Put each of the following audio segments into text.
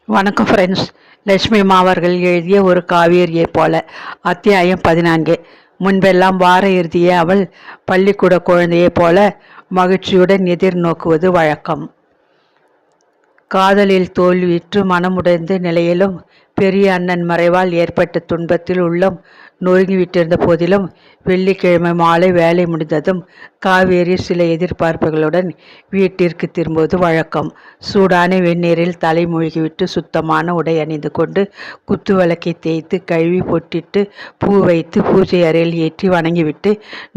வணக்கம் ஃப்ரெண்ட்ஸ். லட்சுமி மாவர்கள் எழுதிய ஒரு காவேரியைப் போல. அத்தியாயம் 14. முன்பெல்லாம் வார இறுதியே அவள் பள்ளிக்கூட குழந்தையைப் போல மகிழ்ச்சியுடன் எதிர்நோக்குவது வழக்கம். காதலில் தோல்வியுற்று மனமுடைந்த நிலையிலும் பெரிய அண்ணன் மறைவால் ஏற்பட்ட துன்பத்தில் உள்ளம் நொறுங்கிவிட்டிருந்த போதிலும் வெள்ளிக்கிழமை மாலை வேலை முடிந்ததும் காவேரி சில எதிர்பார்ப்புகளுடன் வீட்டிற்கு திரும்புவது வழக்கம். சூடான வெந்நீரில் தலை மூழ்கிவிட்டு சுத்தமான உடை அணிந்து கொண்டு குத்து விளக்கை தேய்த்து கழுவி பொட்டிட்டு பூ வைத்து பூஜை அறையில் ஏற்றி வணங்கிவிட்டு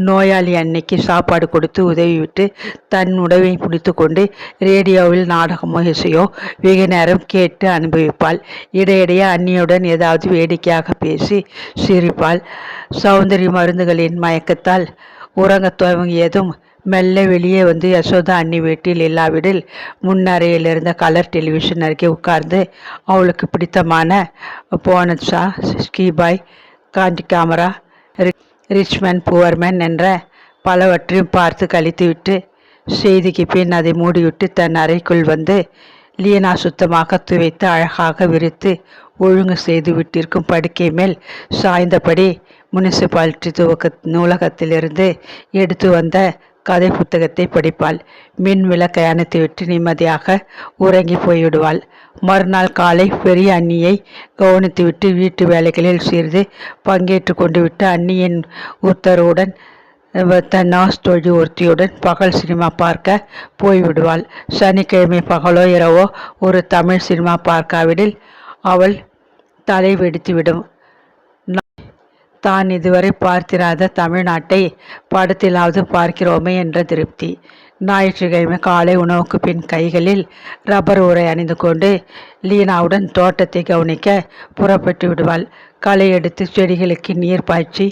நோயாளி அன்னைக்கு சாப்பாடு கொடுத்து உதவிவிட்டு தன் உணவை முடித்து கொண்டு ரேடியோவில் நாடகமோ இசையோ வெகு நேரம் கேட்டு அனுபவிப்பாள். இடையிடையே அண்ணியுடன் ஏதாவது வேடிக்கையாக பேசி சிரிப்பாள். சௌந்தரி மருந்துகளின் மயக்கத்தால் உறங்கத் துவங்கியதும் மெல்ல வெளியே வந்து யசோதா அண்ணி வீட்டில் இல்லாவிடில் முன்னறையில் இருந்த கலர் டெலிவிஷன் அருகே உட்கார்ந்து அவளுக்கு பிடித்தமான போனட்ஸா, ஸ்கீபாய், காண்டி கேமரா, ரிச்மன் புவர்மேன் என்ற பலவற்றையும் பார்த்து கழித்துவிட்டு செய்திக்கு பின் அதை மூடிவிட்டு தன் அறைக்குள் வந்து லீனா சுத்தமாக துவைத்து அழகாக விரித்து ஒழுங்கு செய்து விட்டிருக்கும் படுக்கை மேல் சாய்ந்தபடி முனிசிபாலிட்டி நூலகத்திலிருந்து எடுத்து வந்த கதை புத்தகத்தை படிப்பாள். மின் விளக்கை அணைத்துவிட்டு நிம்மதியாக உறங்கி போய்விடுவாள். மறுநாள் காலை பெரிய அண்ணியை கவனித்துவிட்டு வீட்டு வேலைகளில் சிறிது பங்கேற்று கொண்டு விட்டு அண்ணியின் உத்தரவுடன் தன் நர்ஸ் தொழில் ஒருத்தியுடன் பகல் சினிமா பார்க்க போய்விடுவாள். சனிக்கிழமை பகலோ இரவோ ஒரு தமிழ் சினிமா பார்க்காவிடில் அவள் தலை வெடித்துவிடும். தான் இதுவரை பார்த்திராத தமிழ்நாட்டை படத்திலாவது பார்க்கிறோமே என்ற திருப்தி. ஞாயிற்றுக்கிழமை காலை உணவுக்கு பின் கைகளில் ரப்பர் உரை அணிந்து கொண்டு லீனாவுடன் தோட்டத்தை கவனிக்க புறப்பட்டு விடுவாள். களை எடுத்து செடிகளுக்கு நீர் பாய்ச்சி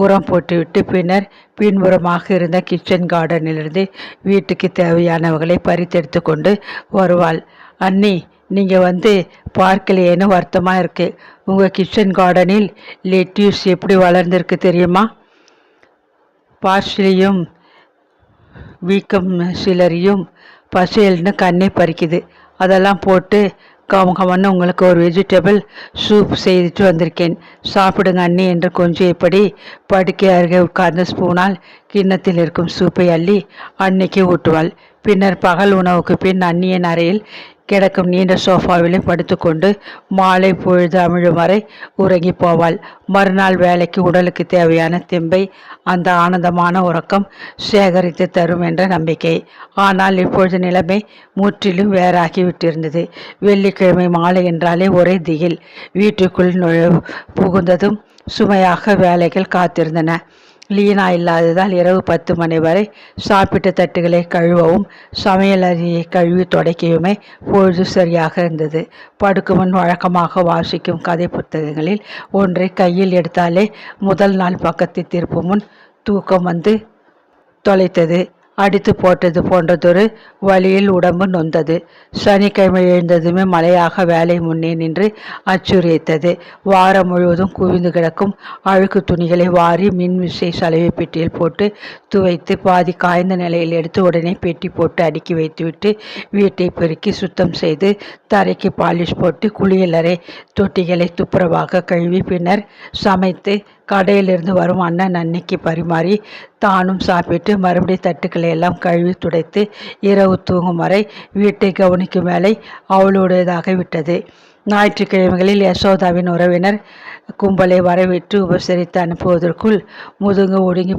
உரம் போட்டுவிட்டு பின்னர் பின்புறமாக இருந்த கிச்சன் கார்டனிலிருந்து வீட்டுக்கு தேவையானவர்களை பறித்தெடுத்து கொண்டு வருவாள். அண்ணி, நீங்கள் வந்து பார்க்கலையேன்னு வருத்தமாக இருக்குது. உங்கள் கிச்சன் கார்டனில் லெட்யூஸ் எப்படி வளர்ந்துருக்கு தெரியுமா? பார்ஸ்லியும் வீக்கம் சிலரியும் பசேல்னு கண்ணை பறிக்குது. அதெல்லாம் போட்டு கமகமன்னு உங்களுக்கு ஒரு வெஜிடபிள் சூப் செய்துட்டு வந்திருக்கேன். சாப்பிடுங்க அண்ணி என்று கொஞ்சியபடி படுக்கை அருகே உட்கார்ந்த ஸ்பூனால் கிண்ணத்தில் இருக்கும் சூப்பை அள்ளி அன்னைக்கு ஊட்டுவாள். பின்னர் பகல் உணவுக்கு பின் அண்ணியின் அறையில் கிடக்கும் நீண்ட சோஃபாவிலும் படுத்துக்கொண்டு மாலை பொழுது அமிழும் வரை உறங்கி போவாள். மறுநாள் வேலைக்கு உடலுக்கு தேவையான தெம்பை அந்த ஆனந்தமான உறக்கம் சேகரித்து தரும் என்ற நம்பிக்கை. ஆனால் இப்பொழுது நிலைமை முற்றிலும் வேறாகிவிட்டிருந்தது. வெள்ளிக்கிழமை மாலை என்றாலே ஒரே திகில். வீட்டுக்குள் புகுந்ததும் சுமையாக வேலைகள் காத்திருந்தன. லீனா இல்லாததால் இரவு 10 மணி வரை சாப்பிட்ட தட்டுகளை கழுவவும் சமையல் அறையை கழுவி தொடக்கியுமே பொழுது சரியாக இருந்தது. படுக்குமுன் வழக்கமாக வாசிக்கும் கதை புத்தகங்களில் ஒன்றை கையில் எடுத்தாலே முதல் நாள் பக்கத்தை திருப்பும் முன் தூக்கம் வந்து தொலைத்தது. அடித்து போட்டது போன்றதொரு வழியில் உடம்பு நொந்தது. சனிக்கிழமை எழுந்ததுமே மழையாக வேலை முன்னே நின்று அச்சுறுத்தது. வாரம் முழுவதும் குவிந்து கிடக்கும் அழுக்கு துணிகளை வாரி மின் விசை சலவை பெட்டியில் போட்டு துவைத்து பாதி காய்ந்த நிலையில் எடுத்து உடனே பெட்டி போட்டு அடுக்கி வைத்துவிட்டு வீட்டை பெருக்கி சுத்தம் செய்து தரைக்கு பாலிஷ் போட்டு குளியலறை தொட்டிகளை துப்புரவாக கழுவி பின்னர் சமைத்து கடையிலிருந்து வரும் அண்ணன் அன்னைக்கு பரிமாறி தானும் சாப்பிட்டு மறுபடியும் தட்டுக்களை எல்லாம் கழுவி துடைத்து இரவு தூங்கும் வரை வீட்டை கவனிக்கும் வேலை அவளுடையதாக விட்டது. ஞாயிற்றுக்கிழமைகளில் யசோதாவின் உறவினர் கும்பலை வரவேற்று உபசரித்து அனுப்புவதற்குள் முதுகு ஒடிந்து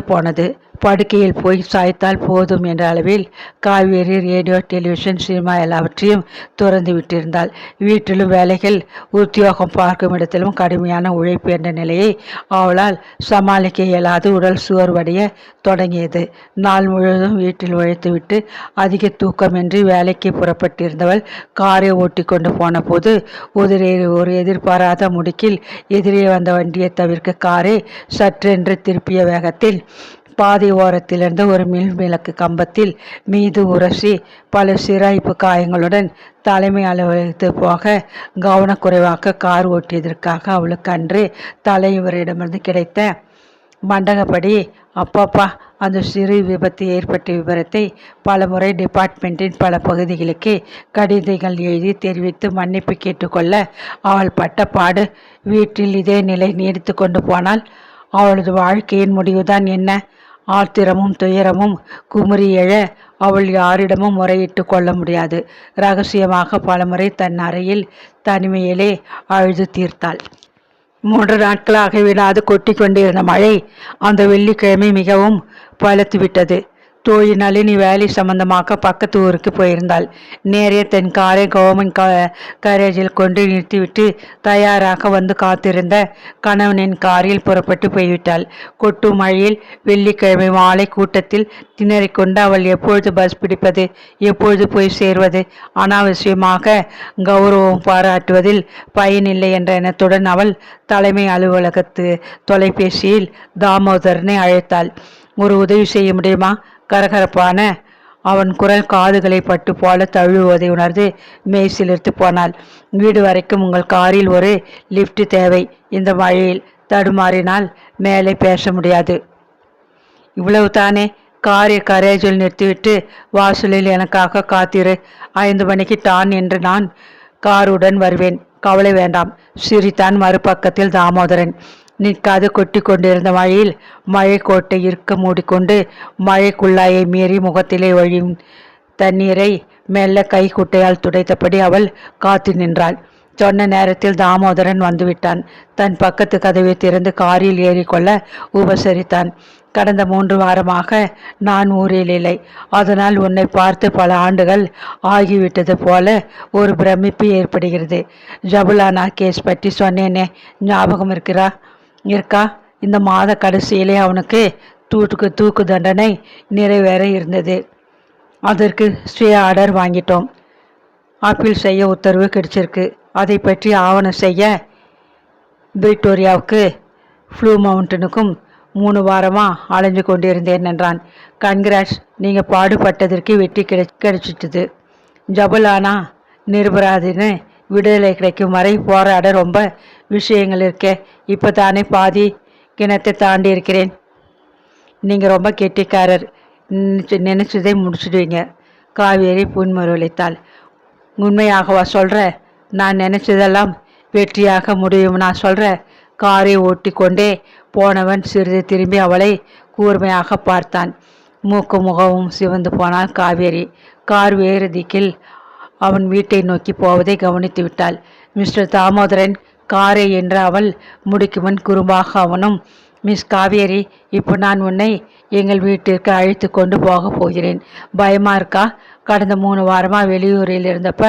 போனது. படுக்கையில் போய் சாய்த்தால் போதும் என்ற அளவில் காவேரி ரேடியோ, டெலிவிஷன், சினிமா எல்லாவற்றையும் துறந்து விட்டிருந்தாள். வீட்டிலும் வேலைகள், உத்தியோகம் பார்க்கும் இடத்திலும் கடுமையான உழைப்பு என்ற நிலையை அவளால் சமாளிக்க இயலாது உடல் சுவர்வடைய தொடங்கியது. நாள் முழுவதும் வீட்டில் உழைத்துவிட்டு அதிக தூக்கமின்றி வேலைக்கு புறப்பட்டிருந்தவள் காரை ஓட்டி கொண்டு போன போது ஒரு எதிர்பாராத முடுக்கில் எதிரே வந்த வண்டியை தவிர்க்க காரை சற்றென்று திருப்பிய வேகத்தில் பாதை ஓரத்திலிருந்து ஒரு மின் விளக்கு கம்பத்தில் மீது உரசி பல சிராய்ப்பு காயங்களுடன் தலைமை அலுவலகத்து போக கவனக்குறைவாக கார் ஓட்டியதற்காக அவளுக்கு அன்று தலைவரிடமிருந்து கிடைத்த மண்டகப்படி, அப்பாப்பா அந்த சிறு விபத்து ஏற்பட்ட விவரத்தை பலமுறை டிபார்ட்மெண்ட்டின் பல பகுதிகளுக்கு கடிதங்கள் எழுதி தெரிவித்து மன்னிப்பு கேட்டுக்கொள்ள அவள் பட்ட பாடு. வீட்டில் இதே நிலை நீடித்து கொண்டு போனால் அவளது வாழ்க்கையின் முடிவுதான் என்ன? ஆத்திரமும் துயரமும் குமுறி எழ அவள் யாரிடமும் முறையிட்டு கொள்ள முடியாது. ரகசியமாக பலமுறை தன் அறையில் தனிமையிலே அழுது தீர்த்தாள். 3 நாட்களாக விடாது கொட்டி கொண்டிருந்த மழை அந்த வெள்ளிக்கிழமை மிகவும் பலத்துவிட்டது. தோழி நளினி வேலை சம்பந்தமாக பக்கத்து ஊருக்கு போயிருந்தாள். நேரே தன் காரை கவர்மெண்ட் கரேஜில் கொண்டு நிறுத்திவிட்டு தயாராக வந்து காத்திருந்த கணவனின் காரில் புறப்பட்டு போய்விட்டாள். கொட்டும் மழையில் வெள்ளிக்கிழமை மாலை கூட்டத்தில் திணறிக்கொண்டு அவள் எப்பொழுது பஸ் பிடிப்பது, எப்பொழுது போய் சேர்வது? அனாவசியமாக கௌரவம் பாராட்டுவதில் பயனில்லை என்ற எண்ணத்துடன் அவள் தலைமை அலுவலகத்து தொலைபேசியில் தாமோதரனை அழைத்தாள். ஒரு உதவி செய்ய முடியுமா? கரகரப்பான அவன் குரல் காதுகளை பட்டு போல தழுவுவதை உணர்ந்து மெய்சிலிர்த்து போனாள். வீடு வரைக்கும் உங்கள் காரில் ஒரு லிஃப்ட் தேவை. இந்த மழையில் தடுமாறினால் மேலே பேச முடியாது. இவ்வளவு தானே? காரை கரேஜில் நிறுத்திவிட்டு வாசலில் எனக்காக காத்திரு. 5 மணிக்கு டான் என்று நான் காருடன் வருவேன். கவலை வேண்டாம், சிரித்தான் மறுபக்கத்தில் தாமோதரன். நிற்காது கொட்டி கொண்டிருந்த மழையில் மழை கோட்டை இருக்க மூடிக்கொண்டு மழை குள்ளாயை மீறி முகத்திலே வழியும் தண்ணீரை மெல்ல கை குட்டையால் துடைத்தபடி அவள் காத்து நின்றாள். சொன்ன நேரத்தில் தாமோதரன் வந்துவிட்டான். தன் பக்கத்து கதவை திறந்து காரில் ஏறிக்கொள்ள உபசரித்தான். கடந்த 3 வாரமாக நான் ஊரில் இல்லை. அதனால் உன்னை பார்த்து பல ஆண்டுகள் ஆகிவிட்டது போல ஒரு பிரமிப்பு ஏற்படுகிறது. ஜபுலானா கேஸ் பற்றி சொன்னேனே, ஞாபகம் இருக்கா? இந்த மாத கடைசியிலே அவனுக்கு தூக்கு தண்டனை நிறைவேற இருந்தது. அதற்கு ஸ்டே ஆர்டர் வாங்கிட்டோம். அப்பீல் செய்ய உத்தரவு கிடைச்சிருக்கு. அதை பற்றி ஆவணம் செய்ய பிரிட்டோரியாவுக்கு ஃப்ளூ மவுண்டனுக்கும் 3 வாரமாக அலைஞ்சு கொண்டிருந்தேன் என்றான். கன்கிராட்ஸ், நீங்கள் பாடுபட்டதற்கு வெற்றி கிடைச்சிட்டுது. ஜபுலானா நிரபராதின்னு விடுதலை கிடைக்கும் வரை போராட ரொம்ப விஷயங்கள் இருக்கே. இப்போ தானே பாதி கிணத்தை தாண்டி இருக்கிறேன். நீங்கள் ரொம்ப கெட்டிக்காரர், நினைச்சதை முடிச்சுடுவீங்க. காவேரி புன்முறுவலித்தாள். உண்மையாகவா சொல்கிற? நான் நினைச்சதெல்லாம் வெற்றியாக முடியும் நான் சொல்கிற. காரை ஓட்டி கொண்டே போனவன் சிறிது திரும்பி அவளை கூர்மையாக பார்த்தான். முகமும் சிவந்து போனாள் காவேரி. கார் வேறு திக்கில் அவன் வீட்டை நோக்கி போவதை கவனித்து விட்டாள். மிஸ்டர் தாமோதரன், காரை என்று அவள் முடிக்குமன் குறும்பாக அவனும், மிஸ் காவேரி, இப்போ நான் உன்னை எங்கள் வீட்டிற்கு அழைத்து கொண்டு போக போகிறேன். பயமா இருக்கா? கடந்த 3 வாரமாக வெளியூரில் இருந்தப்ப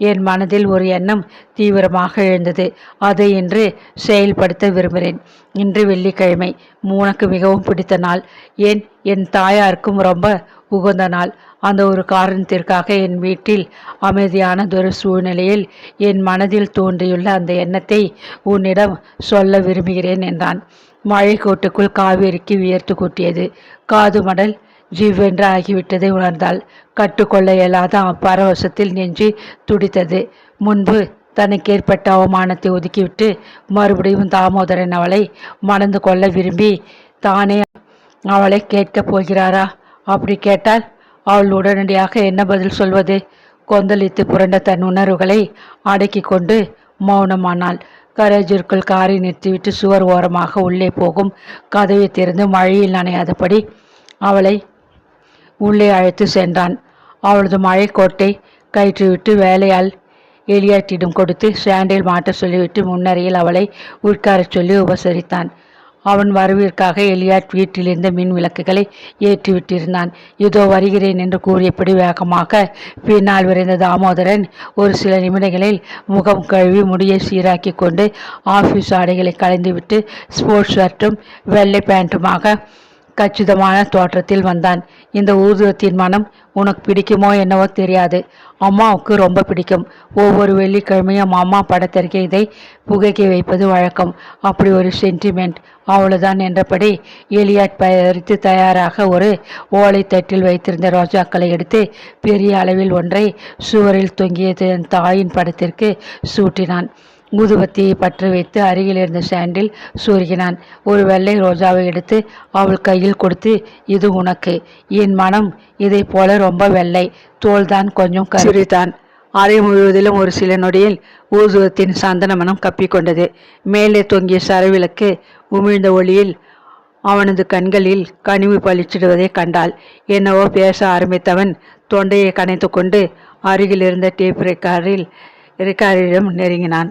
என் மனதில் ஒரு எண்ணம் தீவிரமாக எழுந்தது. அதை இன்று செயல்படுத்த விரும்புகிறேன். இன்று வெள்ளிக்கிழமை, உனக்கு மிகவும் பிடித்த நாள். என் தாயாருக்கும் ரொம்ப உகந்த நாள். அந்த ஒரு காரணத்திற்காக என் வீட்டில் அமைதியானதொரு சூழ்நிலையில் என் மனதில் தோன்றியுள்ள அந்த எண்ணத்தை உன்னிடம் சொல்ல விரும்புகிறேன் என்றான். மழை கோட்டுக்குள் காவேரிக்கு வியர்த்து கூட்டியது. காது மடல் ஜீவென்று ஆகிவிட்டதை உணர்ந்தாள். கட்டுக்கொள்ள இயலாத பரவசத்தில் நெஞ்சு துடித்தது. முன்பு தனக்கு ஏற்பட்ட அவமானத்தை ஒதுக்கிவிட்டு மறுபடியும் தாமோதரன் அவளை மணந்து கொள்ள விரும்பி தானே அவளை கேட்கப் போகிறாரா? அப்படி கேட்டால் அவள் உடனடியாக என்ன பதில் சொல்வது? கொந்தளித்து புரண்ட தன் உணர்வுகளை அடக்கி கொண்டு மௌனமானாள். கரேஜிற்குள் காரை நிறுத்திவிட்டு சுவர் ஓரமாக உள்ளே போகும் கதவை திறந்து மழையில் நனையாதபடி அவளை உள்ளே அழைத்து சென்றான். அவளது மழை கோட்டை கயிற்றுவிட்டு வேலையால் எலியாட்டிடம் கொடுத்து சாண்டில் மாட்ட சொல்லிவிட்டு முன்னரையில் அவளை உட்காரச் சொல்லி உபசரித்தான். அவன் வரவிற்காக எலியாட் வீட்டிலிருந்த மின் விளக்குகளை ஏற்றிவிட்டிருந்தான். இதோ வருகிறேன் என்று கூறியபடி வேகமாக பின்னால் விரைந்த தாமோதரன் ஒரு சில நிமிடங்களில் முகம் கழுவி முடியை சீராக்கி கொண்டு ஆஃபீஸ் ஆடைகளை களைந்துவிட்டு ஸ்போர்ட்ஸ் ஷர்ட்டும் வெள்ளை பேண்ட்டுமாக கச்சிதமான தோற்றத்தில் வந்தான். இந்த ஊதுவத்தின் மனம் உனக்கு பிடிக்குமோ என்னவோ தெரியாது. அம்மாவுக்கு ரொம்ப பிடிக்கும். ஒவ்வொரு வெள்ளிக்கிழமையும் அம்மா படத்திற்கு இதை புகைக்க வைப்பது வழக்கம். அப்படி ஒரு சென்டிமெண்ட், அவ்வளவுதான் என்றபடி எலியாட் பறித்து தயாராக ஒரு ஓலை தட்டில் வைத்திருந்த ரோஜாக்களை எடுத்து பெரிய அளவில் ஒன்றை சுவரில் தொங்கிய தாயின் படத்திற்கு சூட்டினான். ஊதுபத்தியை பற்ற வைத்து அருகில் இருந்த ஸ்டாண்டில் சொருகினான். ஒரு வெள்ளை ரோஜாவை எடுத்து அவள் கையில் கொடுத்து, இது உனக்கு. என் மனம் இதை போல ரொம்ப வெள்ளை, தோல்தான் கொஞ்சம் கருவிதான். அறை முழுவதிலும் ஒரு சில நொடியில் ஊதுவத்தின் சந்தன மனம் கப்பிக்கொண்டது. மேலே தொங்கிய சரவிளக்கு உமிழ்ந்த ஒளியில் அவனது கண்களில் கனிவு பளிச்சிடுவதை கண்டாள். என்னவோ பேச ஆரம்பித்தவன் தொண்டையை கனைத்து கொண்டு அருகில் இருந்த டேப் ரெக்கார்டிடம் நெருங்கினான்.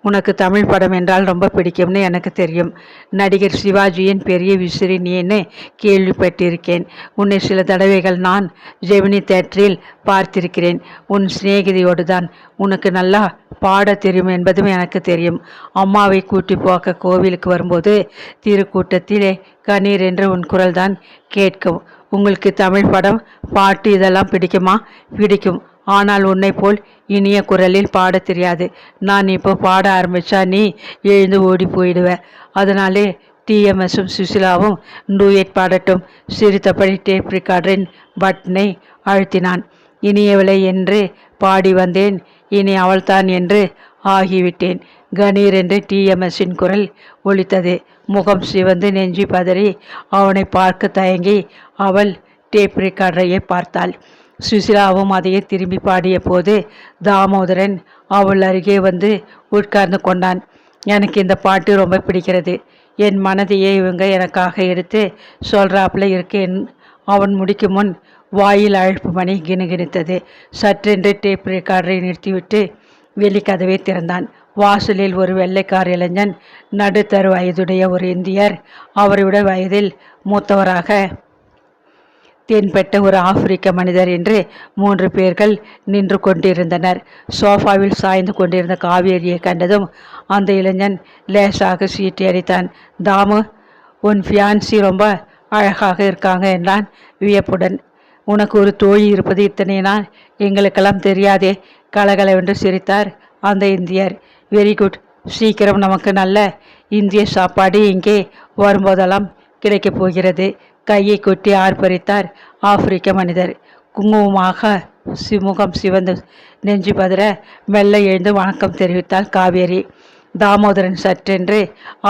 உனக்கு தமிழ் படம் என்றால் ரொம்ப பிடிக்கும்னு எனக்கு தெரியும். நடிகர் சிவாஜியின் பெரிய விசிறி நீன்னு கேள்விப்பட்டிருக்கேன். உன்னை சில தடவைகள் நான் ஜெமினி தேட்டரில் பார்த்திருக்கிறேன். உன் சிநேகிதியோடு தான். உனக்கு நல்லா பாட தெரியும் என்பதும் எனக்கு தெரியும். அம்மாவை கூட்டி போக்க கோவிலுக்கு வரும்போது திருக்கூட்டத்திலே கண்ணீர் என்று உன் குரல் தான் கேட்கும். உங்களுக்கு தமிழ் படம், பாட்டு இதெல்லாம் பிடிக்குமா? பிடிக்கும். ஆனால் உன்னை போல் இனிய குரலில் பாட தெரியாது. நான் இப்போ பாட ஆரம்பிச்சா நீ எழுந்து ஓடி போயிடுவ. அதனாலே டிஎம்எஸும் சுசிலாவும் டூயட் பாடட்டும். சிரித்தபடி டேப் ரெக்கார்டரின் பட்டனை அழுத்தினான். இனியவளை என்று பாடி வந்தேன், இனி அவள்தான் என்று ஆகிவிட்டேன். கணீர் என்று டிஎம்எஸின் குரல் ஒலித்தது. முகம் சிவந்து நெஞ்சி பதறி அவனை பார்க்க தயங்கி அவள் டேப் ரெக்கார்டரையே பார்த்தாள். சுசிலாவும் அதையே திரும்பி பாடிய போது தாமோதரன் அவள் அருகே வந்து உட்கார்ந்து கொண்டான். எனக்கு இந்த பாட்டு ரொம்ப பிடிக்கிறது. என் மனதையே இவங்க எனக்காக எடுத்து சொல்றாப்புல இருக்கேன். அவன் முடிக்கும் முன் வாயில் அழைப்பு மணி கிணுகிணித்தது. சற்றென்று டேப் ரெக்கார்டரை நிறுத்திவிட்டு வெளிக்கதவை திறந்தான். வாசலில் ஒரு வெள்ளைக்கார இளைஞன், நடுத்தரு வயதுடைய ஒரு இந்தியர், அவரைவிட வயதில் மூத்தவராக தென்பட்ட ஒரு ஆப்பிரிக்க மனிதர் என்று 3 பேர்கள் நின்று கொண்டிருந்தனர். சோஃபாவில் சாய்ந்து கொண்டிருந்த காவேரியை கண்டதும் அந்த இளைஞன் லேசாக சீட்டி அடித்தான். தாமு, உன் ஃபியான்சி ரொம்ப அழகாக இருக்காங்க என்றான் வியப்புடன். உனக்கு ஒரு தோழி இருப்பது இத்தனை நாள் எங்களுக்கெல்லாம் தெரியாதே. கலகலவென்று சிரித்தார் அந்த இந்தியர். Very good. சீக்கிரம் நமக்கு நல்ல இந்திய சாப்பாடு இங்கே வரும்போதெல்லாம் கிடைக்கப் போகிறது. கையை கொட்டி ஆர்ப்பரித்தார் ஆப்பிரிக்க மனிதர். குங்குமமாக முகம் சிவந்து நெஞ்சு பதற மெல்ல எழுந்து வணக்கம் தெரிவித்தாள் காவேரி. தாமோதரன் சற்றென்று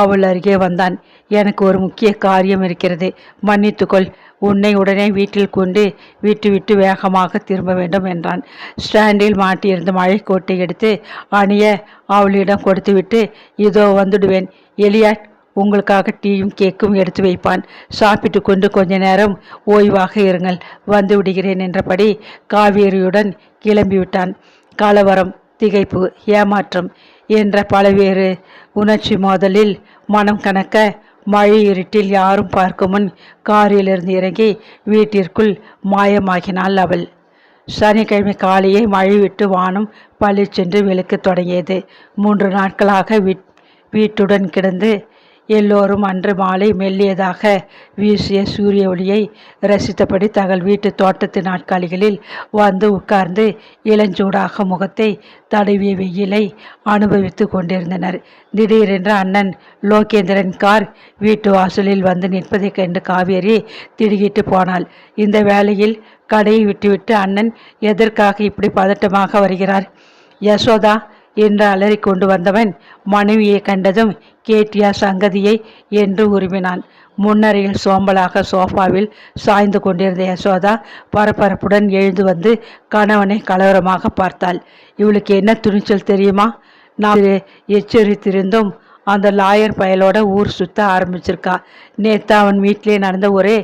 அவள் அருகே வந்தான். எனக்கு ஒரு முக்கிய காரியம் இருக்கிறது, மன்னித்துக்கொள். உன்னை உடனே வீட்டில் கொண்டு விட்டு வேகமாக திரும்ப வேண்டும் என்றான். ஸ்டாண்டில் மாட்டியிருந்த மழைக்கோட்டை எடுத்து அணிய அவளிடம் கொடுத்துவிட்டு, இதோ வந்துடுவேன். எலியாட் உங்களுக்காக டீயும் கேக்கும் எடுத்து வைப்பான். சாப்பிட்டு கொண்டு கொஞ்ச நேரம் ஓய்வாக இருங்கள், வந்து விடுகிறேன் என்றபடி காவேரியுடன் கிளம்பிவிட்டான். கலவரம், திகைப்பு, ஏமாற்றம் என்ற பலவேறு உணர்ச்சி மோதலில் மனம் கணக்க மழை இருட்டில் யாரும் பார்க்கும் முன் காரிலிருந்து இறங்கி வீட்டிற்குள் மாயமாகினாள் அவள். சனிக்கிழமை காலையே மழை விட்டு வானம் பளிச்சென்று வெளுக்க தொடங்கியது. 3 நாட்களாக வீட்டுடன் கிடந்து எல்லோரும் அன்று மாலை மெல்லியதாக வீசிய சூரிய ஒளியை ரசித்தபடி தங்கள் வீட்டு தோட்டத்து நாட்காலிகளில் வந்து உட்கார்ந்து இளஞ்சூடாக முகத்தை தடவிய வெயிலை அனுபவித்து கொண்டிருந்தனர். திடீரென்று அண்ணன் லோகேந்திரன் கார் வீட்டு வாசலில் வந்து நிற்பதைக் கண்டு காவேரி திடுகிட்டு போனாள். இந்த வேளையில் கடையை விட்டுவிட்டு அண்ணன் எதற்காக இப்படி பதட்டமாக வருகிறார்? யசோதா என்று அலறி கொண்டு வந்தவன் மனைவியை கண்டதும் கேட்டியா சங்கதியை என்று உருவினான். முன்னரையில் சோம்பலாக சோஃபாவில் சாய்ந்து கொண்டிருந்த யசோதா பரபரப்புடன் எழுந்து வந்து கணவனை கலவரமாக பார்த்தாள். இவளுக்கு என்ன துணிச்சல் தெரியுமா? நான் எச்சரித்திருந்தும் அந்த லாயர் பயலோட ஊர் சுத்த ஆரம்பிச்சிருக்கா. நேற்று அவன் வீட்டிலே நடந்த ஒரே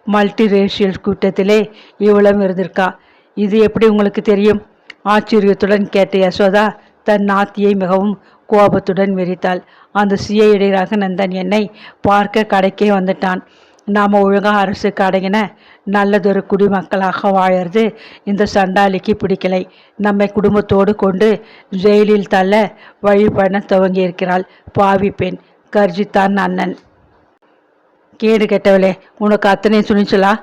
மல்டி ரேஷியல் கூட்டத்திலே இவளும் இருந்திருக்கா. இது எப்படி உங்களுக்கு தெரியும்? ஆச்சரியத்துடன் கேட்ட யசோதா தன் நாத்தியை மிகவும் கோபத்துடன் விரித்தாள். அந்த சிஐடி ரகுநந்தன் என்னை பார்க்க கடைக்கே வந்துட்டான். நாம் ஒழுங்காக அரசுக்கு அடங்கின நல்லதொரு குடிமக்களாக வாழறது இந்த சண்டாளிக்கு பிடிக்கலை. நம்மை குடும்பத்தோடு கொண்டு ஜெயிலில் தள்ள வழி பண்ண துவங்கியிருக்கிறாள். பாவி பெண், கர்ஜித்தான் அண்ணன். கேடு கெட்டவளே, உனக்கு அத்தனை துணிச்சலா?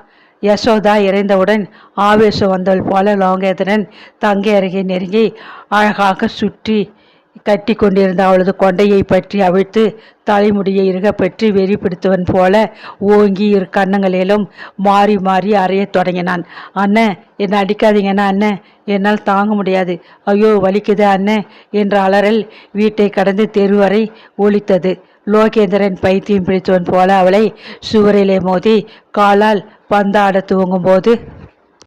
யசோதா இறைந்தவுடன் ஆவேசம் வந்தவள் போல லோகேந்திரன் தங்கை அருகே நெருங்கி அழகாக சுற்றி கட்டி கொண்டிருந்த அவளது கொண்டையை பற்றி அவிழ்த்து தலைமுடியை இறுகப்பற்றி வெறி பிடித்தவன் போல ஓங்கி இரு கன்னங்களிலும் மாறி மாறி அறையத் தொடங்கினான். அண்ணே, என்னை அடிக்காதீங்கண்ணா அண்ணே, என்னால் தாங்க முடியாது, ஐயோ வலிக்குது அண்ணே என்ற அலறல் வீட்டை கடந்து தெரு வரை ஒலித்தது. லோகேந்திரன் பைத்தியம் பிடித்தவன் போல அவளை சுவரிலே மோதி காலால் பந்தாட துவங்கும் போது